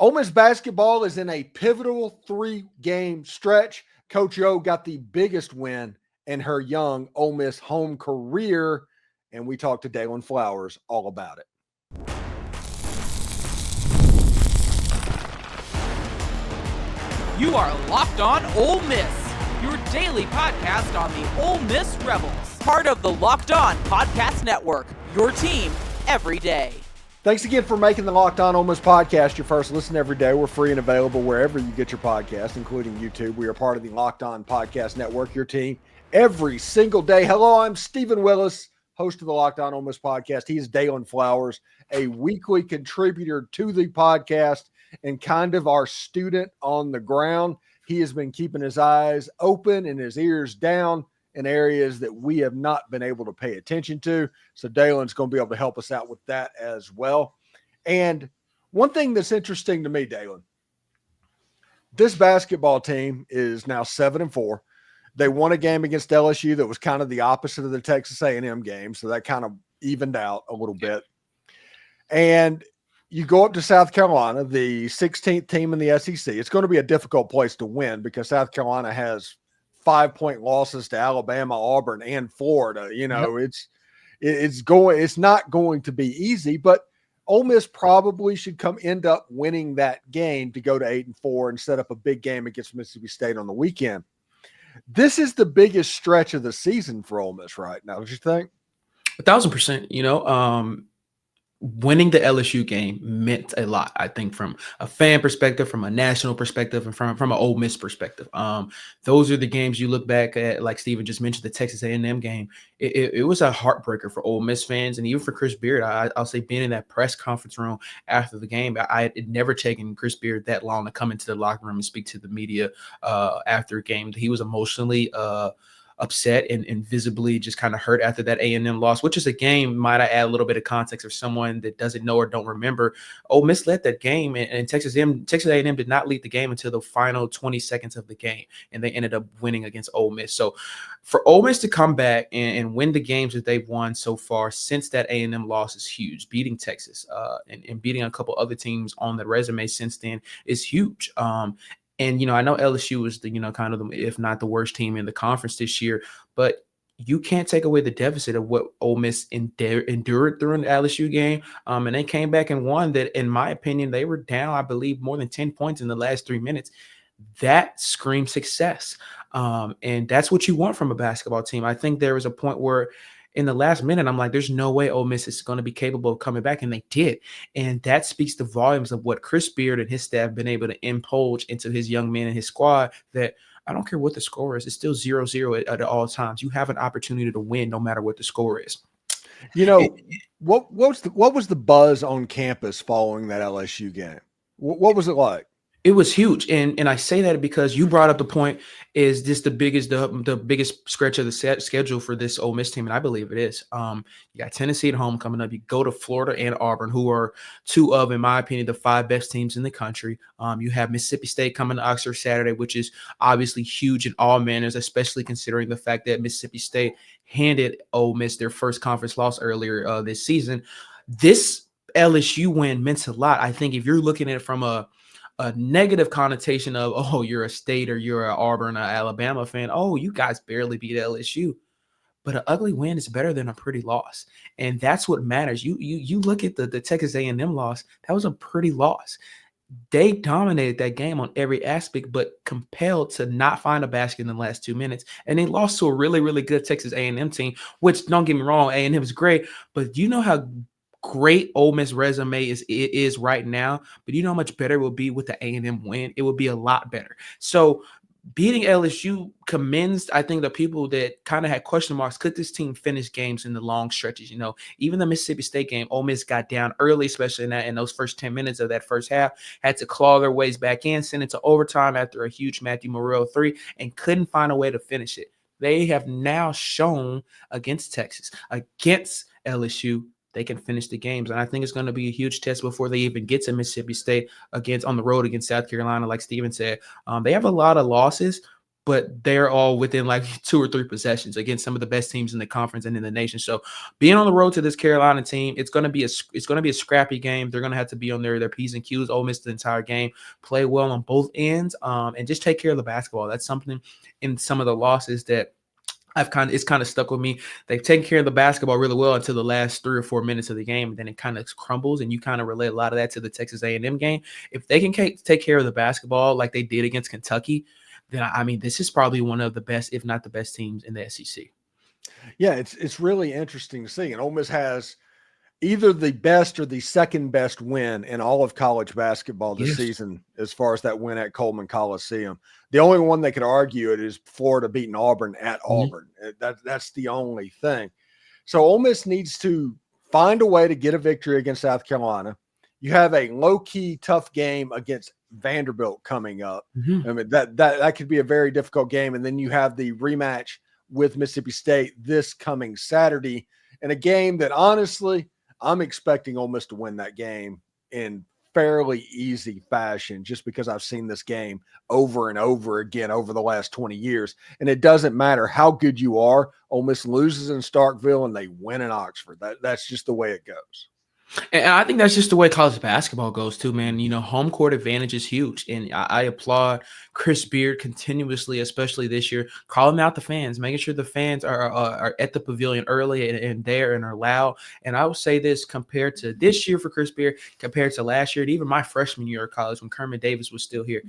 Ole Miss basketball is in a pivotal 3-game stretch. Coach O got the biggest win in her young Ole Miss home career, and we talked to Daylan Flowers all about it. You are Locked On Ole Miss, your daily podcast on the Ole Miss Rebels. Part of the Locked On Podcast Network, your team every day. Thanks again for making the Locked On Ole Miss podcast your first listen every day. We're free and available wherever you get your podcast, including YouTube. We are part of the Locked On Podcast Network, your team every single day. Hello, I'm Steven Willis, host of the Locked On Ole Miss podcast. He is Daylan Flowers, a weekly contributor to the podcast and kind of our student on the ground. He has been keeping his eyes open and his ears down in areas that we have not been able to pay attention to. So Daylan's going to be able to help us out with that as well. And one thing that's interesting to me, Daylan, this basketball team is now 7-4. They won a game against LSU that was kind of the opposite of the Texas A&M game. So that kind of evened out a little bit. And you go up to South Carolina, the 16th team in the SEC. It's going to be a difficult place to win because South Carolina has 5-point losses to Alabama, Auburn, and Florida. You know, it's not going to be easy, but Ole Miss probably should end up winning that game to go to 8-4 and set up a big game against Mississippi State on the weekend. This is the biggest stretch of the season for Ole Miss right now. Don't you think? 1,000%. You know, winning the LSU game meant a lot, I think, from a fan perspective, from a national perspective, and from an Ole Miss perspective. Those are the games you look back at, like Steven just mentioned, the Texas A&M game. It was a heartbreaker for Ole Miss fans, and even for Chris Beard. I'll say being in that press conference room after the game, I had never taken Chris Beard that long to come into the locker room and speak to the media after a game. He was emotionally upset and visibly just kind of hurt after that A&M loss, which is a game, might I add a little bit of context for someone that doesn't know or don't remember. Ole Miss led that game, and Texas A&M did not lead the game until the final 20 seconds of the game, and they ended up winning against Ole Miss. So for Ole Miss to come back and win the games that they've won so far since that A&M loss is huge. Beating Texas and beating a couple other teams on the resume since then is huge. And, you know, I know LSU is kind of if not the worst team in the conference this year, but you can't take away the deficit of what Ole Miss endured during the LSU game. And they came back and won that. In my opinion, they were down, I believe, more than 10 points in the last 3 minutes. That screams success. And that's what you want from a basketball team. I think there was a point where in the last minute, I'm like, there's no way Ole Miss is going to be capable of coming back, and they did. And that speaks to volumes of what Chris Beard and his staff have been able to impose into his young men and his squad, that I don't care what the score is. It's still 0-0 at all times. You have an opportunity to win no matter what the score is. You know, what was the buzz on campus following that LSU game? What was it like? It was huge. And I say that because you brought up the point, is this the biggest stretch of the schedule for this Ole Miss team? And I believe it is. You got Tennessee at home coming up. You go to Florida and Auburn, who are two of, in my opinion, the 5 best teams in the country. You have Mississippi State coming to Oxford Saturday, which is obviously huge in all manners, especially considering the fact that Mississippi State handed Ole Miss their first conference loss earlier this season. This LSU win meant a lot. I think if you're looking at it from a negative connotation of, oh, you're a State or you're an Auburn or Alabama fan, oh, you guys barely beat LSU. But an ugly win is better than a pretty loss. And that's what matters. You look at the Texas A&M loss, that was a pretty loss. They dominated that game on every aspect, but compelled to not find a basket in the last 2 minutes. And they lost to a really, really good Texas A&M team, which, don't get me wrong, A&M is great. But you know how great Ole Miss resume is right now, but you know how much better it will be with the A&M win? It will be a lot better. So beating LSU commends, I think, the people that kind of had question marks. Could this team finish games in the long stretches? You know, even the Mississippi State game, Ole Miss got down early, especially in those first 10 minutes of that first half, had to claw their ways back in, send it to overtime after a huge Matthew Morrell 3, and couldn't find a way to finish it. They have now shown against Texas, against LSU, they can finish the games. And I think it's going to be a huge test before they even get to Mississippi State on the road against South Carolina. Like Steven said, they have a lot of losses, but they're all within like 2 or 3 possessions against some of the best teams in the conference and in the nation. So being on the road to this Carolina team, it's going to be a scrappy game. They're going to have to be on their P's and Q's. Ole Miss the entire game, play well on both ends, and just take care of the basketball. That's something in some of the losses that it's kind of stuck with me. They've taken care of the basketball really well until the last 3 or 4 minutes of the game, and then it kind of crumbles, and you kind of relate a lot of that to the Texas A&M game. If they can take care of the basketball like they did against Kentucky, then I mean, this is probably one of the best, if not the best teams in the SEC. Yeah, it's really interesting to see. And Ole Miss has either the best or the second best win in all of college basketball this season, as far as that win at Coleman Coliseum. The only one they could argue it is Florida beating Auburn at Auburn. That's the only thing. So Ole Miss needs to find a way to get a victory against South Carolina. You have a low-key tough game against Vanderbilt coming up. I mean, that could be a very difficult game. And then you have the rematch with Mississippi State this coming Saturday, in a game that honestly I'm expecting Ole Miss to win that game in fairly easy fashion, just because I've seen this game over and over again over the last 20 years. And it doesn't matter how good you are. Ole Miss loses in Starkville and they win in Oxford. That's just the way it goes. And I think that's just the way college basketball goes too, man. You know, home court advantage is huge. And I applaud Chris Beard continuously, especially this year, calling out the fans, making sure the fans are at the pavilion early and there and are loud. And I will say this, compared to this year for Chris Beard, compared to last year, and even my freshman year of college when Kermit Davis was still here,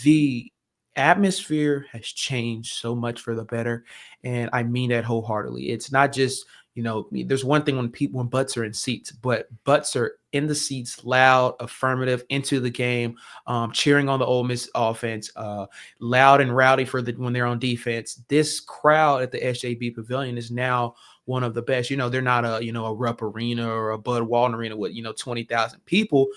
the atmosphere has changed so much for the better. And I mean that wholeheartedly. It's not just, you know, there's one thing when butts are in seats, but butts are in the seats, loud, affirmative, into the game, cheering on the Ole Miss offense, loud and rowdy when they're on defense. This crowd at the SJB Pavilion is now one of the best. You know, they're not a Rupp Arena or a Bud Walton Arena with 20,000 people.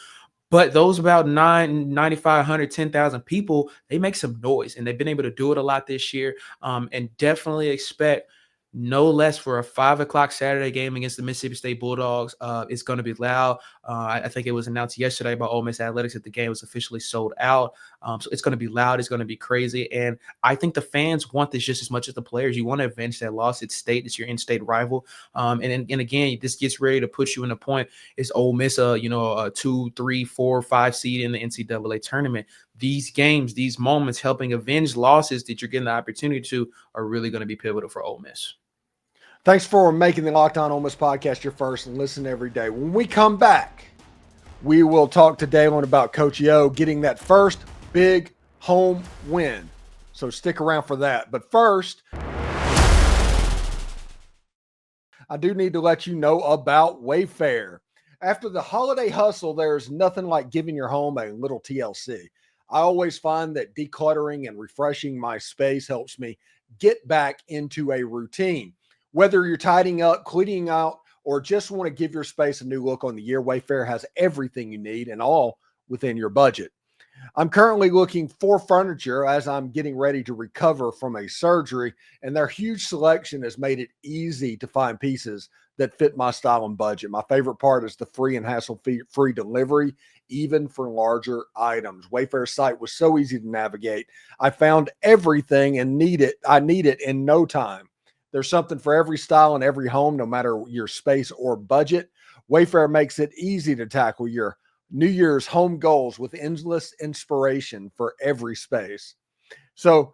But those about 9,500, 10,000 people, they make some noise, and they've been able to do it a lot this year. And definitely expect no less for a 5 o'clock Saturday game against the Mississippi State Bulldogs. It's going to be loud. I think it was announced yesterday by Ole Miss Athletics that the game was officially sold out. So it's going to be loud. It's going to be crazy. And I think the fans want this just as much as the players. You want to avenge that loss. It's state. It's your in-state rival. And again, this gets ready to put you in a point. Is Ole Miss a 2, 3, 4, 5 seed in the NCAA tournament? These games, these moments helping avenge losses that you're getting the opportunity to are really going to be pivotal for Ole Miss. Thanks for making the Locked On Ole Miss podcast your first and listen every day. When we come back, we will talk to Daylan about Coach Yo getting that first big home win. So stick around for that. But first, I do need to let you know about Wayfair. After the holiday hustle, there's nothing like giving your home a little TLC. I always find that decluttering and refreshing my space helps me get back into a routine. Whether you're tidying up, cleaning out, or just want to give your space a new look on the year, Wayfair has everything you need and all within your budget. I'm currently looking for furniture as I'm getting ready to recover from a surgery, and their huge selection has made it easy to find pieces that fit my style and budget. My favorite part is the free and hassle-free delivery, even for larger items. Wayfair's site was so easy to navigate. I found everything I needed in no time. There's something for every style and every home, no matter your space or budget. Wayfair makes it easy to tackle your New Year's home goals with endless inspiration for every space. So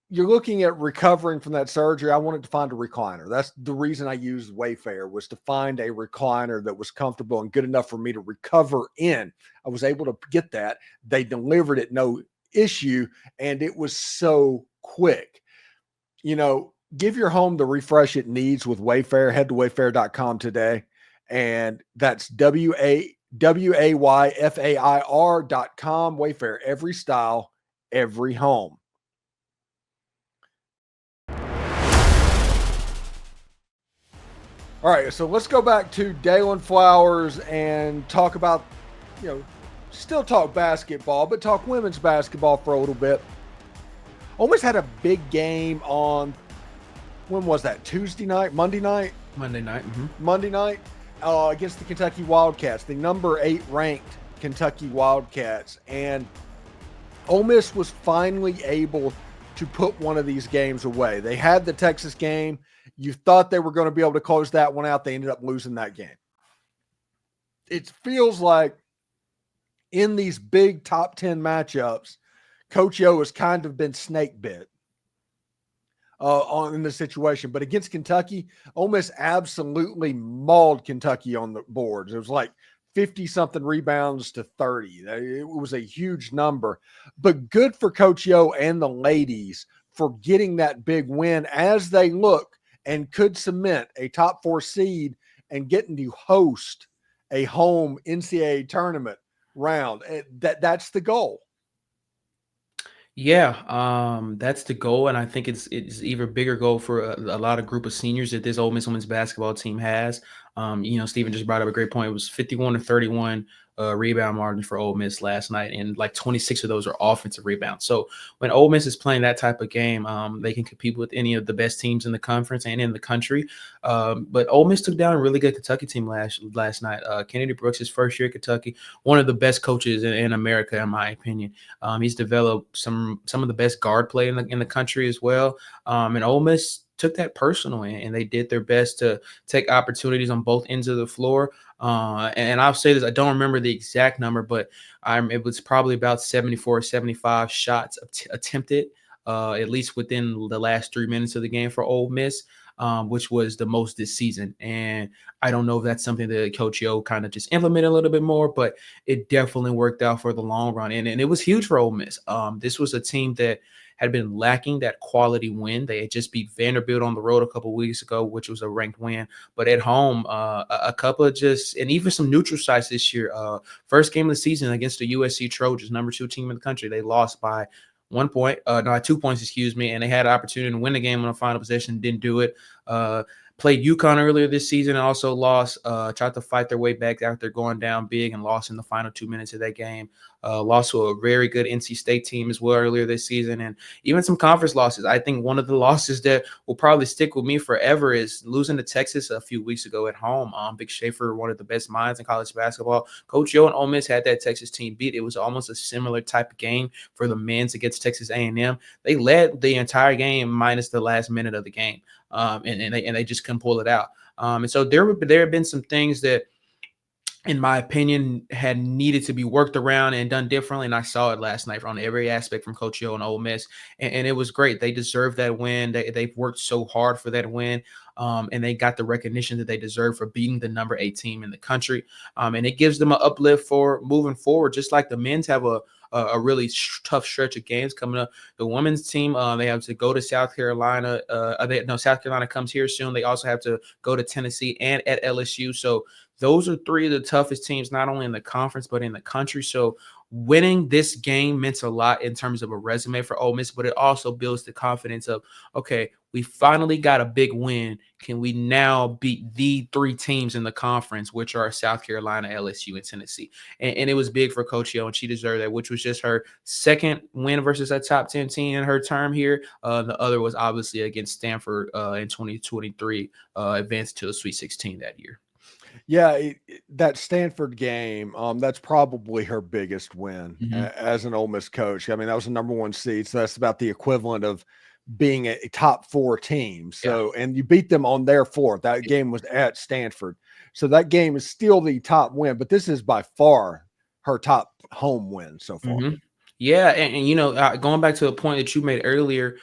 you're looking at recovering from that surgery. I wanted to find a recliner. That's the reason I used Wayfair, was to find a recliner that was comfortable and good enough for me to recover in. I was able to get that. They delivered it, no issue, and it was so quick. Give your home the refresh it needs with Wayfair. Head to wayfair.com today. And that's WAYFAIR.com. Wayfair, every style, every home. All right, so let's go back to Daylan Flowers and talk about, still talk basketball, but talk women's basketball for a little bit. Almost had a big game on, when was that? Tuesday night? Monday night? Monday night. Monday night against the Kentucky Wildcats, the number 8 ranked Kentucky Wildcats. And Ole Miss was finally able to put one of these games away. They had the Texas game. You thought they were going to be able to close that one out. They ended up losing that game. It feels like in these big top 10 matchups, Coach O has kind of been snake bit in the situation. But against Kentucky, Ole Miss absolutely mauled Kentucky on the boards. It was like 50-something rebounds to 30. It was a huge number. But good for Coach O and the ladies for getting that big win as they look and could cement a top 4 seed and getting to host a home NCAA tournament round. That's the goal. Yeah, that's the goal, and I think it's even bigger goal for a lot of group of seniors that this Ole Miss women's basketball team has. Steven just brought up a great point. It was 51-31 rebound margin for Ole Miss last night, and like 26 of those are offensive rebounds. So when Ole Miss is playing that type of game, they can compete with any of the best teams in the conference and in the country. But Ole Miss took down a really good Kentucky team last night. Kennedy Brooks, his first year at Kentucky, one of the best coaches in America, in my opinion. He's developed some of the best guard play in the country as well. And Ole Miss took that personal, and they did their best to take opportunities on both ends of the floor. And I'll say this, I don't remember the exact number, but it was probably about 74 or 75 shots attempted, at least within the last 3 minutes of the game for Ole Miss, which was the most this season. And I don't know if that's something that Coach O kind of just implemented a little bit more, but it definitely worked out for the long run. And it was huge for Ole Miss. This was a team that had been lacking that quality win. They had just beat Vanderbilt on the road a couple of weeks ago, which was a ranked win. But at home, a couple of and even some neutral sites this year. First game of the season against the USC Trojans, number 2 team in the country. They lost by 2 points, and they had an opportunity to win the game on the final possession, didn't do it. Played UConn earlier this season and also lost, tried to fight their way back after going down big and lost in the final 2 minutes of that game. Lost to a very good NC State team as well earlier this season, and even some conference losses. I think one of the losses that will probably stick with me forever is losing to Texas a few weeks ago at home. Big Schaefer, one of the best minds in college basketball. Coach O and Ole Miss had that Texas team beat. It was almost a similar type of game for the men's against Texas A&M. They led the entire game minus the last minute of the game, and they just couldn't pull it out. And so there have been some things that, in my opinion, had needed to be worked around and done differently. And I saw it last night on every aspect from Coach O and Ole Miss. And it was great. They deserved that win. They've worked so hard for that win. And they got the recognition that they deserve for beating the number 8 team in the country. And it gives them an uplift for moving forward, just like the men's have a really tough stretch of games coming up. The women's team, they have to go to South Carolina. South Carolina comes here soon. They also have to go to Tennessee and at LSU. So those are 3 of the toughest teams, not only in the conference, but in the country. So winning this game meant a lot in terms of a resume for Ole Miss, but it also builds the confidence of, okay, we finally got a big win. Can we now beat the 3 teams in the conference, which are South Carolina, LSU, and Tennessee? And it was big for Coach O, and she deserved that, which was just her second win versus a top 10 team in her term here. The other was obviously against Stanford in 2023, advanced to the Sweet 16 that year. Yeah, that Stanford game, that's probably her biggest win as an Ole Miss coach. I mean, that was the number 1 seed, so that's about the equivalent of being a top 4 team. So, and you beat them on their floor. That game was at Stanford. So that game is still the top win, but this is by far her top home win so far. Yeah, and going back to the point that you made earlier,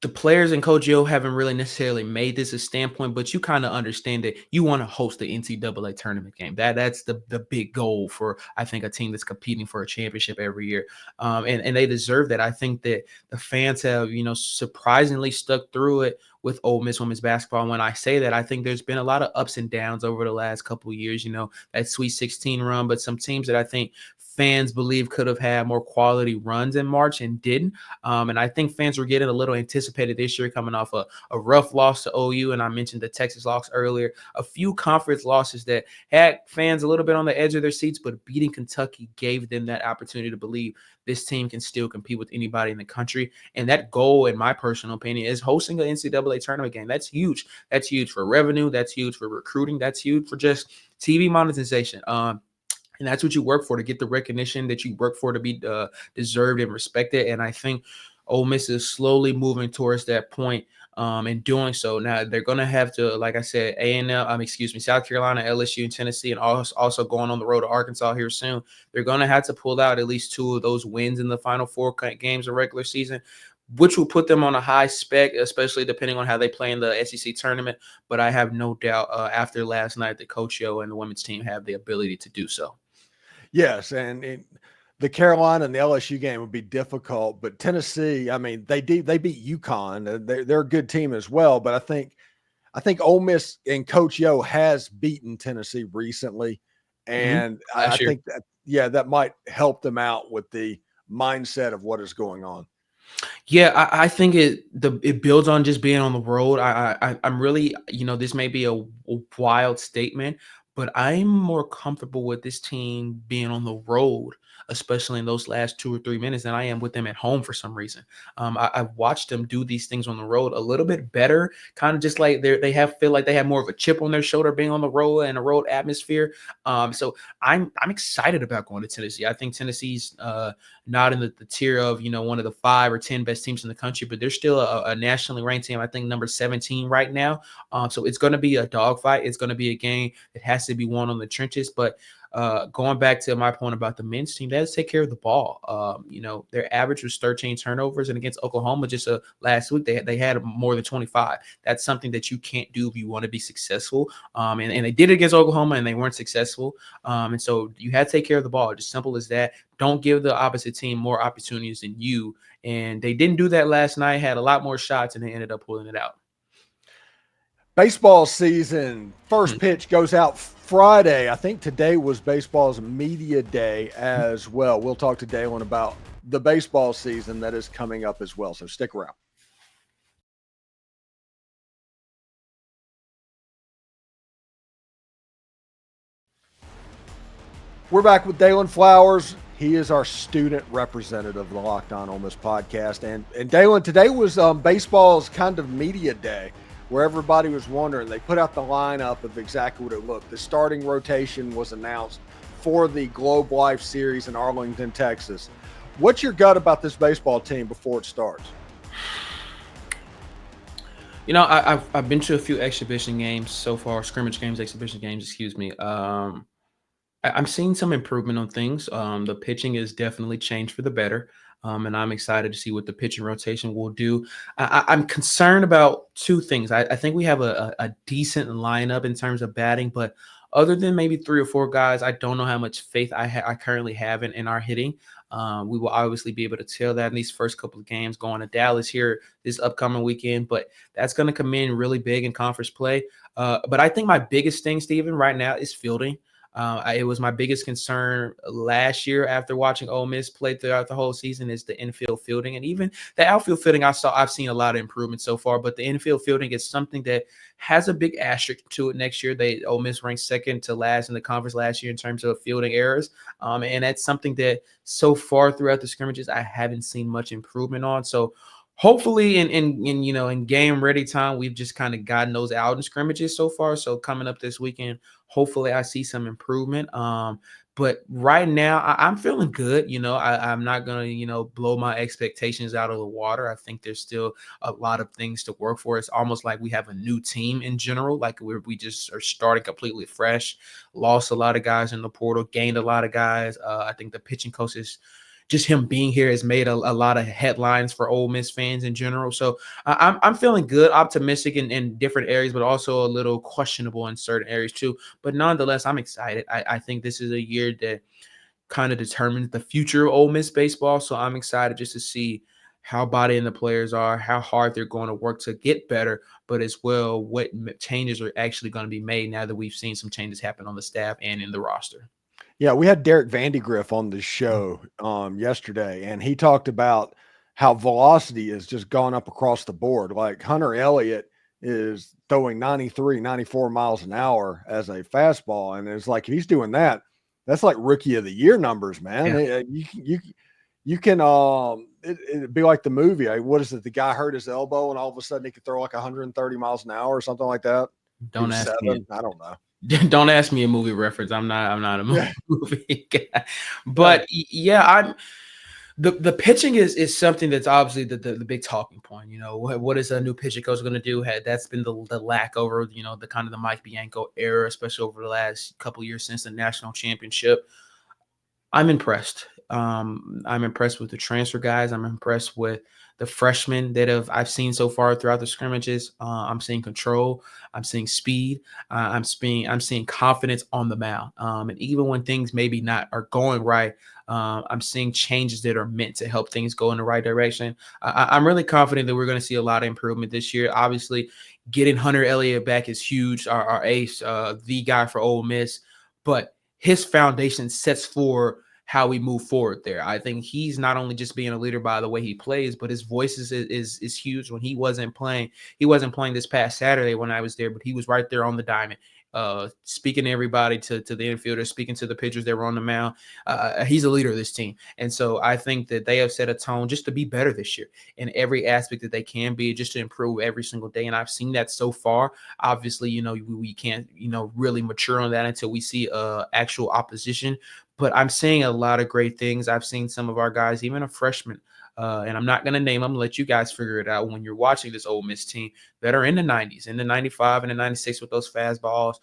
the players and Coach O haven't really necessarily made this a standpoint, but you kind of understand that you want to host the NCAA tournament game. That's the big goal for, I think, a team that's competing for a championship every year. And they deserve that. I think that the fans have, surprisingly stuck through it with Ole Miss women's basketball. And when I say that, I think there's been a lot of ups and downs over the last couple of years, that Sweet 16 run, but some teams that I think fans believe could have had more quality runs in March and didn't. And I think fans were getting a little anticipated this year coming off a rough loss to OU. And I mentioned the Texas loss earlier, a few conference losses that had fans a little bit on the edge of their seats, but beating Kentucky gave them that opportunity to believe this team can still compete with anybody in the country. And that goal, in my personal opinion, is hosting an NCAA tournament game. That's huge. That's huge for revenue. That's huge for recruiting. That's huge for just TV monetization. And that's what you work for, to get the recognition that you work for, to be deserved and respected. And I think Ole Miss is slowly moving towards that point. In doing so, now they're going to have to, like I said, South Carolina, LSU, and Tennessee, and also going on the road to Arkansas here soon. They're going to have to pull out at least 2 of those wins in the final 4 games of regular season, which will put them on a high spec, especially depending on how they play in the SEC tournament. But I have no doubt after last night that Coach Yo and the women's team have the ability to do so. Yes, and the Carolina and the LSU game would be difficult, but Tennessee, I mean, they beat UConn. They're a good team as well, but I think Ole Miss and Coach Yo has beaten Tennessee recently, and I think that might help them out with the mindset of what is going on. Yeah, I think it builds on just being on the road. I'm really, this may be a wild statement, but I'm more comfortable with this team being on the road, especially in those last 2 or 3 minutes, than I am with them at home for some reason. I've watched them do these things on the road a little bit better, kind of just like feel like they have more of a chip on their shoulder being on the road and a road atmosphere. So I'm excited about going to Tennessee. I think Tennessee's not in the tier of one of the 5 or 10 best teams in the country, but they're still a nationally ranked team. I think number 17 right now. So it's going to be a dogfight. It's going to be a game that has to be won on the trenches. But going back to my point about the men's team, they have to take care of the ball. Their average was 13 turnovers, and against Oklahoma just last week, they had more than 25. That's something that you can't do if you want to be successful. And they did it against Oklahoma, and they weren't successful. And so you have to take care of the ball. Just simple as that. Don't give the opposite team more opportunities than you. And they didn't do that last night, had a lot more shots, and they ended up pulling it out. Baseball season, first pitch goes out Friday. I think today was baseball's media day as well. We'll talk to Daylan about the baseball season that is coming up as well. So stick around. We're back with Daylan Flowers. He is our student representative of the Locked On Ole Miss podcast. And Daylan, today was baseball's kind of media day, where everybody was wondering. They put out the lineup of exactly what it looked. The starting rotation was announced for the Globe Life Series in Arlington, Texas. What's your gut about this baseball team before it starts? I've been to a few exhibition games so far, exhibition games, excuse me. I'm seeing some improvement on things. The pitching is definitely changed for the better. And I'm excited to see what the pitching rotation will do. I'm concerned about 2 things. I think we have a decent lineup in terms of batting, but other than maybe 3 or 4 guys, I don't know how much faith I currently have in our hitting. We will obviously be able to tell that in these first couple of games going to Dallas here this upcoming weekend, but that's going to come in really big in conference play. But I think my biggest thing, Steven, right now is fielding. It was my biggest concern last year after watching Ole Miss play throughout the whole season is the infield fielding, and even the outfield fielding. I've seen a lot of improvement so far, but the infield fielding is something that has a big asterisk to it next year. Ole Miss ranked second to last in the conference last year in terms of fielding errors, and that's something that so far throughout the scrimmages I haven't seen much improvement on. So hopefully in game ready time, we've just kind of gotten those out in scrimmages so far. So coming up this weekend, hopefully I see some improvement. But right now I'm feeling good. I'm not going to, blow my expectations out of the water. I think there's still a lot of things to work for. It's almost like we have a new team in general. Like we just are starting completely fresh, lost a lot of guys in the portal, gained a lot of guys. I think the pitching coach is just him being here has made a lot of headlines for Ole Miss fans in general. So I'm feeling good, optimistic in different areas, but also a little questionable in certain areas too. But nonetheless, I'm excited. I think this is a year that kind of determines the future of Ole Miss baseball. So I'm excited just to see how body and the players are, how hard they're going to work to get better, but as well what changes are actually going to be made now that we've seen some changes happen on the staff and in the roster. Yeah, we had Derek Vandigriff on the show yesterday, and he talked about how velocity has just gone up across the board. Like Hunter Elliott is throwing 93, 94 miles an hour as a fastball, and it's like if he's doing that, that's like rookie of the year numbers, man. Yeah. You can it'd be like the movie. What is it? The guy hurt his elbow, and all of a sudden he could throw like 130 miles an hour or something like that. Don't ask me. I don't know. Don't ask me a movie reference. I'm not a movie guy. But yeah, The pitching is something that's obviously the big talking point. What is a new pitching coach going to do? That's been the lack over the kind of the Mike Bianco era, especially over the last couple of years since the national championship. I'm impressed. I'm impressed with the transfer guys. I'm impressed with the freshmen that I've seen so far throughout the scrimmages. I'm seeing control. I'm seeing speed. I'm seeing confidence on the mound. And even when things maybe not are going right, I'm seeing changes that are meant to help things go in the right direction. I'm really confident that we're going to see a lot of improvement this year. Obviously, getting Hunter Elliott back is huge. Our ace, the guy for Ole Miss, but his foundation sets for how we move forward there. I think he's not only just being a leader by the way he plays, but his voice is huge. When he wasn't playing this past Saturday when I was there, but he was right there on the diamond, speaking to everybody, to the infielders, speaking to the pitchers that were on the mound. He's a leader of this team. And so I think that they have set a tone just to be better this year in every aspect that they can be, just to improve every single day. And I've seen that so far. Obviously, we can't, really mature on that until we see actual opposition. But I'm seeing a lot of great things. I've seen some of our guys, even a freshman, and I'm not going to name them, let you guys figure it out when you're watching this Ole Miss team, that are in the 90s, in the 95 and the 96 with those fastballs,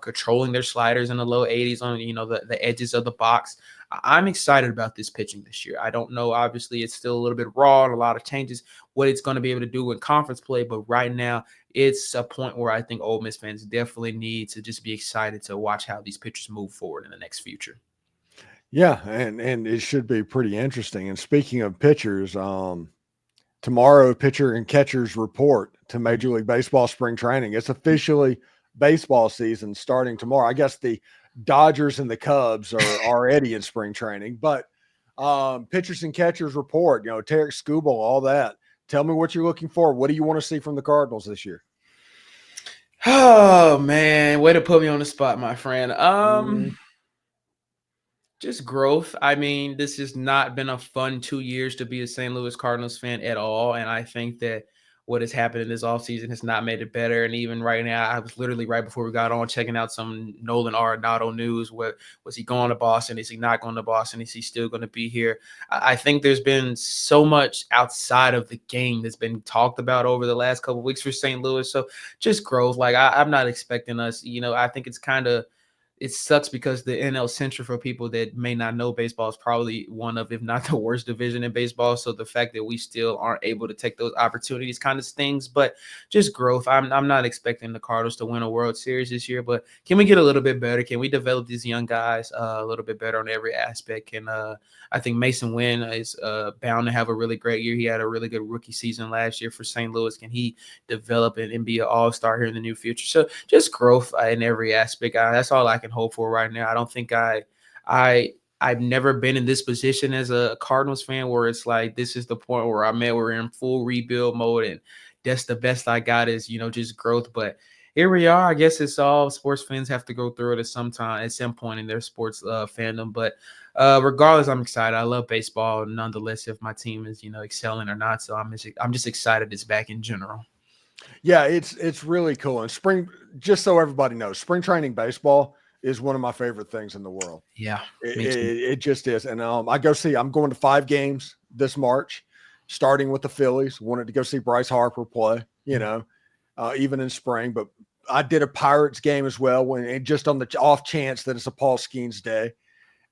controlling their sliders in the low 80s on, the edges of the box. I'm excited about this pitching this year. I don't know. Obviously, it's still a little bit raw and a lot of changes, what it's going to be able to do in conference play. But right now, it's a point where I think Ole Miss fans definitely need to just be excited to watch how these pitchers move forward in the next future. Yeah, and it should be pretty interesting. And speaking of pitchers, tomorrow pitcher and catchers report to Major League Baseball spring training. It's officially baseball season starting tomorrow. I guess the Dodgers and the Cubs are already in spring training, but pitchers and catchers report, Tarek Skubal, all that. Tell me what you're looking for. What do you want to see from the Cardinals this year? Oh, man, way to put me on the spot, my friend. Just growth. I mean, this has not been a fun 2 years to be a St. Louis Cardinals fan at all. And I think that what has happened in this offseason has not made it better. And even right now, I was literally right before we got on checking out some Nolan Arenado news. Was he going to Boston? Is he not going to Boston? Is he still going to be here? I think there's been so much outside of the game that's been talked about over the last couple of weeks for St. Louis. So just growth. Like I'm not expecting us, I think it sucks because the NL Central, for people that may not know baseball, is probably one of, if not the worst division in baseball. So the fact that we still aren't able to take those opportunities kind of stings, but just growth. I'm not expecting the Cardinals to win a World Series this year, but can we get a little bit better? Can we develop these young guys a little bit better on every aspect? And I think Mason Wynn is bound to have a really great year. He had a really good rookie season last year for St. Louis. Can he develop and be an all-star here in the near future? So just growth in every aspect. That's all I can hope for right now. I don't think I've never been in this position as a Cardinals fan where it's like this is the point where I'm at. We're in full rebuild mode, and that's the best I got is just growth. But here we are. I guess it's all sports fans have to go through it at some point in their sports fandom. But regardless, I'm excited. I love baseball, nonetheless, if my team is excelling or not. So I'm just excited it's back in general. Yeah, it's really cool. And spring, just so everybody knows, spring training baseball is one of my favorite things in the world. Yeah, it just is. And I'm going to 5 games this March, starting with the Phillies. Wanted to go see Bryce Harper play, even in spring. But I did a Pirates game as well, just on the off chance that it's a Paul Skeens day.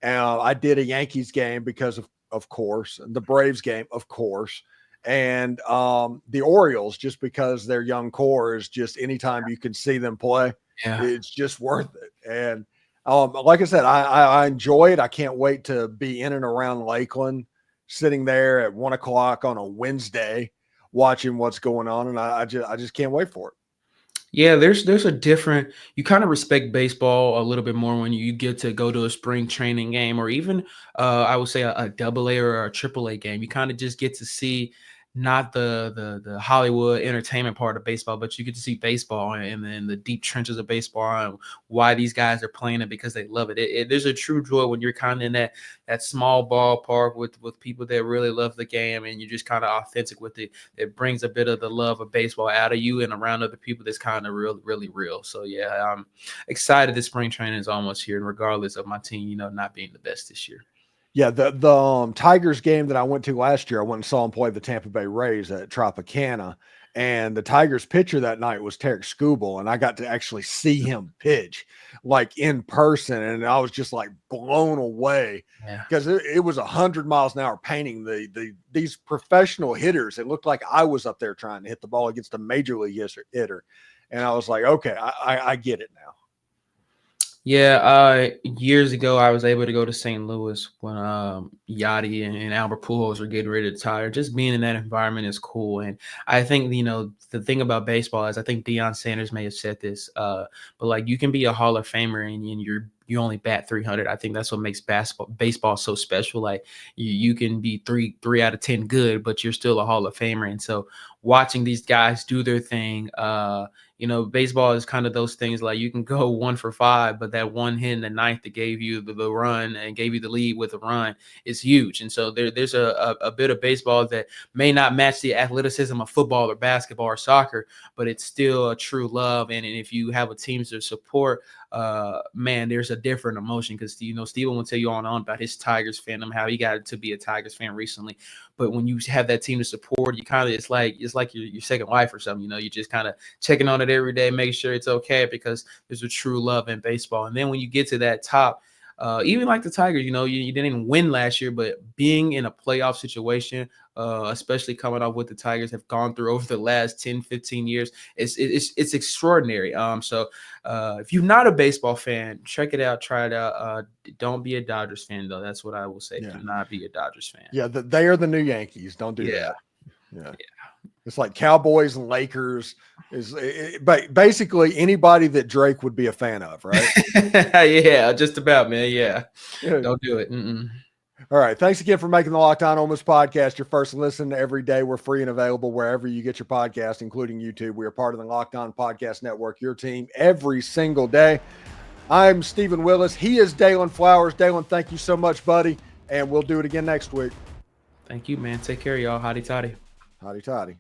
I did a Yankees game because of course, and the Braves game, of course. And the Orioles, just because their young core is just anytime you can see them play, it's just worth it. And like I said, I enjoy it. I can't wait to be in and around Lakeland, sitting there at 1:00 on a Wednesday, watching what's going on. And I just can't wait for it. Yeah, there's a different, you kind of respect baseball a little bit more when you get to go to a spring training game, or even I would say a AA or a AAA game. You kind of just get to see not the Hollywood entertainment part of baseball, but you get to see baseball and the deep trenches of baseball and why these guys are playing it because they love it. There's a true joy when you're kind of in that small ballpark with people that really love the game, and you're just kind of authentic with it. It brings a bit of the love of baseball out of you and around other people that's kind of really real. So yeah, I'm excited that spring training is almost here, and regardless of my team, not being the best this year. Yeah, the Tigers game that I went to last year, I went and saw him play the Tampa Bay Rays at Tropicana, and the Tigers pitcher that night was Tarek Skubal, and I got to actually see him pitch like in person, and I was just like blown away because it was 100 miles an hour painting these professional hitters. It looked like I was up there trying to hit the ball against a major league hitter, and I was like, okay, I get it now. Yeah, years ago I was able to go to St. Louis when Yachty and Albert Pujols were getting ready to retire. Just being in that environment is cool, and I think the thing about baseball is I think Deion Sanders may have said this, but like you can be a Hall of Famer and you only bat 300. I think that's what makes baseball so special. Like you can be three out of 10 good, but you're still a Hall of Famer. And so watching these guys do their thing, baseball is kind of those things like you can go 1 for 5, but that one hit in the ninth that gave you the run and gave you the lead with a run is huge. And so there's a bit of baseball that may not match the athleticism of football or basketball or soccer, but it's still a true love. And if you have a team to support, man, there's a different emotion because Steven will tell you on and on about his Tigers fandom, how he got to be a Tigers fan recently. But when you have that team to support, you kind of it's like your second wife or something. You just kind of checking on it every day, making sure it's okay because there's a true love in baseball. And then when you get to that top, even like the Tigers, you didn't even win last year, but being in a playoff situation, especially coming off what the Tigers have gone through over the last 10, 15 years, it's extraordinary. So if you're not a baseball fan, check it out, try it out. Don't be a Dodgers fan, though. That's what I will say. Yeah. Do not be a Dodgers fan. Yeah, they are the new Yankees. Don't do that. Yeah. It's like Cowboys and Lakers but basically anybody that Drake would be a fan of, right? Yeah, just about, man. Yeah. Don't do it. All right. Thanks again for making the Locked On Ole Miss podcast your first listen every day. We're free and available wherever you get your podcast, including YouTube. We are part of the Locked On Podcast Network, your team every single day. I'm Steven Willis. He is Daylan Flowers. Daylan, thank you so much, buddy. And we'll do it again next week. Thank you, man. Take care, y'all. Hotty toddy. Hotty toddy.